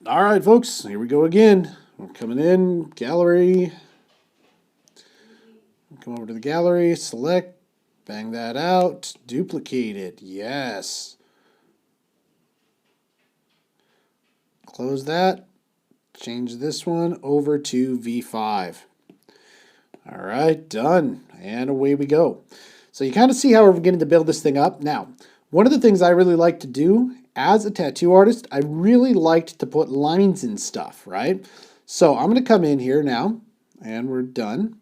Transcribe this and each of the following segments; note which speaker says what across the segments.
Speaker 1: All right, folks, here we go again. We're coming in, gallery. Come over to the gallery, select, bang that out, duplicate it. Yes. Close that. Change this one over to V5. All right, done. And away we go. So you kind of see how we're beginning to build this thing up. Now, one of the things I really like to do as a tattoo artist, I really liked to put lines in stuff, right? So I'm going to come in here now, and we're done.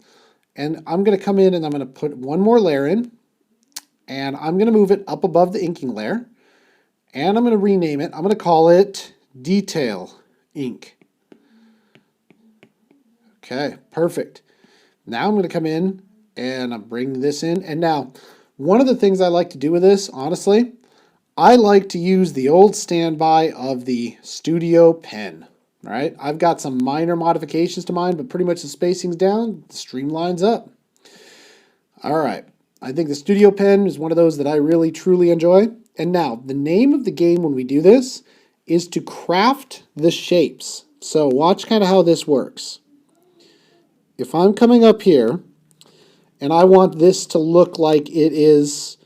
Speaker 1: And I'm going to come in and I'm going to put one more layer in, and I'm going to move it up above the inking layer, and I'm going to rename it. I'm going to call it Detail Ink. Okay, perfect. Now I'm going to come in and I'm bringing this in. And now, one of the things I like to do with this, honestly, I like to use the old standby of the Studio Pen. Right? I've got some minor modifications to mine, but pretty much the spacing's down, the streamline's up. All right. I think the Studio Pen is one of those that I really truly enjoy. And now, the name of the game when we do this is to craft the shapes. So watch kind of how this works. If I'm coming up here and I want this to look like it is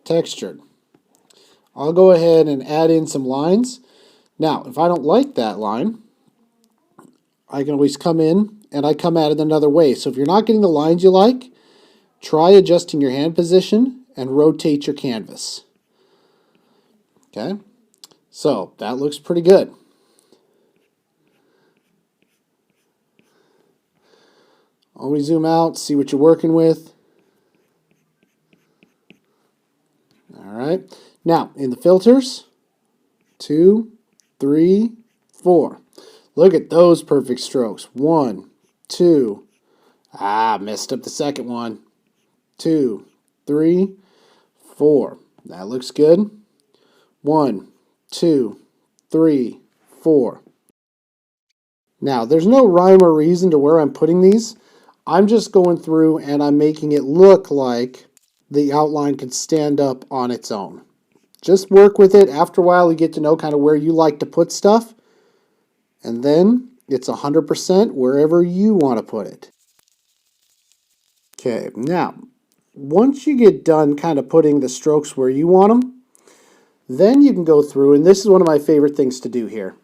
Speaker 1: textured, I'll go ahead and add in some lines. Now, if I don't like that line, I can always come in and I come at it another way. So if you're not getting the lines you like, try adjusting your hand position and rotate your canvas. Okay, so that looks pretty good. Always zoom out, see what you're working with. All right. Now, in the filters, 2, 3, 4. Look at those perfect strokes. 1, 2. Messed up the second one. 2, 3, 4. That looks good. 1, 2, 3, 4. Now, there's no rhyme or reason to where I'm putting these. I'm just going through and I'm making it look like the outline can stand up on its own. Just work with it. After a while, you get to know kind of where you like to put stuff. And then it's 100% wherever you want to put it. Okay, now, once you get done kind of putting the strokes where you want them, then you can go through, and this is one of my favorite things to do here.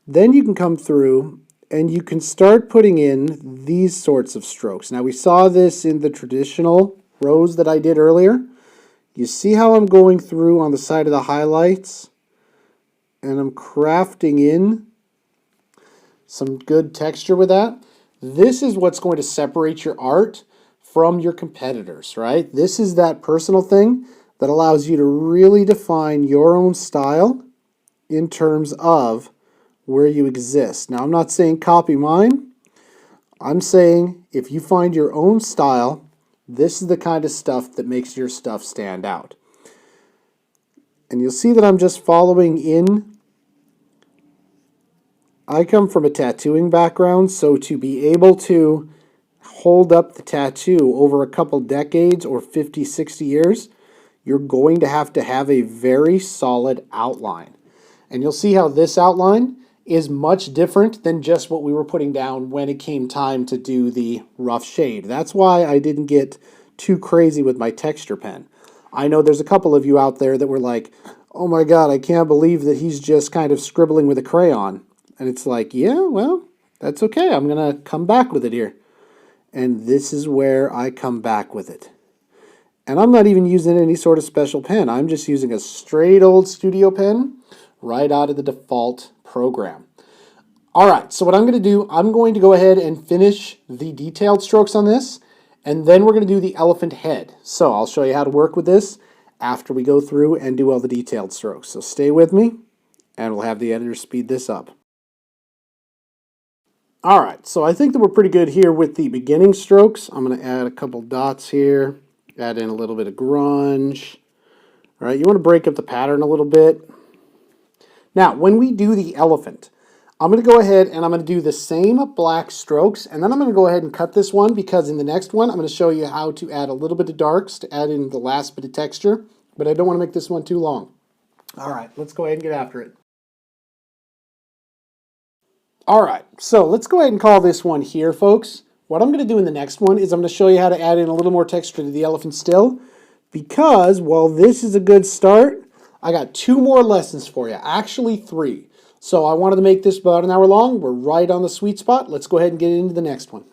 Speaker 1: Then you can come through and you can start putting in these sorts of strokes. Now, we saw this in the traditional rose that I did earlier. You see how I'm going through on the side of the highlights and I'm crafting in some good texture with that. This is what's going to separate your art from your competitors, right? This is that personal thing that allows you to really define your own style in terms of where you exist. Now, I'm not saying copy mine. I'm saying if you find your own style, this is the kind of stuff that makes your stuff stand out. And you'll see that I'm just following in. I come from a tattooing background, so to be able to hold up the tattoo over a couple decades or 50, 60 years, you're going to have a very solid outline. And you'll see how this outline is much different than just what we were putting down when it came time to do the rough shade. That's why I didn't get too crazy with my texture pen. I know there's a couple of you out there that were like, oh my God, I can't believe that he's just kind of scribbling with a crayon. And it's like, yeah, well, that's okay. I'm going to come back with it here. And this is where I come back with it. And I'm not even using any sort of special pen. I'm just using a straight old Studio Pen right out of the default program. All right, so what I'm going to do, I'm going to go ahead and finish the detailed strokes on this, and then we're going to do the elephant head. So I'll show you how to work with this after we go through and do all the detailed strokes. So stay with me, and we'll have the editor speed this up. All right, so I think that we're pretty good here with the beginning strokes. I'm going to add a couple dots here, add in a little bit of grunge. All right, you want to break up the pattern a little bit. Now, when we do the elephant, I'm going to go ahead and I'm going to do the same black strokes, and then I'm going to go ahead and cut this one because in the next one, I'm going to show you how to add a little bit of darks to add in the last bit of texture, but I don't want to make this one too long. All right, let's go ahead and get after it. All right, so let's go ahead and call this one here, folks. What I'm going to do in the next one is I'm going to show you how to add in a little more texture to the elephant still, because while this is a good start, I got 2 more lessons for you, actually 3. So I wanted to make this about an hour long. We're right on the sweet spot. Let's go ahead and get into the next one.